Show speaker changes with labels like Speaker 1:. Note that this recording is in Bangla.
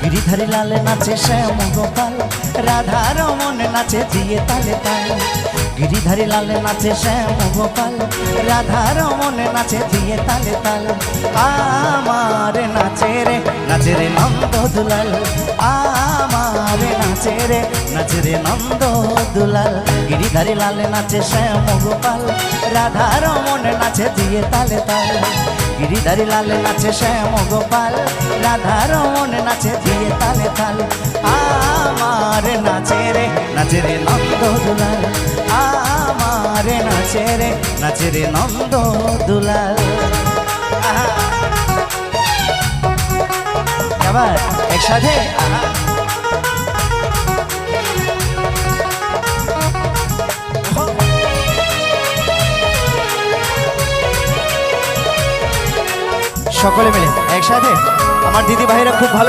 Speaker 1: গিরিধারী লাল নাচে শ্যাম গোপাল, রাধা রমন নাচে দিয়ে তালে তাল। গিরিধারী লাল নাচে শ্যাম গোপাল, রাধা রমন নাচে দিয়ে তালে তাল। আমার নাচে রে নন্দ দুলাল, আমার নাচে রে নন্দ দুলাল। গিরিধারী লাল নাচে শ্যাম গোপাল, রাধা রমন নাচে দিয়ে তালে তাল। গিরিধারী লাল নাচে শ্যাম গোপাল, রাধা রমন নাচে দিয়ে তালে তাল। আমার নাচে রে নন্দ দুলাল, আমার নাচে রে নন্দ দুলাল। আবার একসাথে সকলে মিলে একসাথে। আমার দিদি ভাইরা খুব ভালো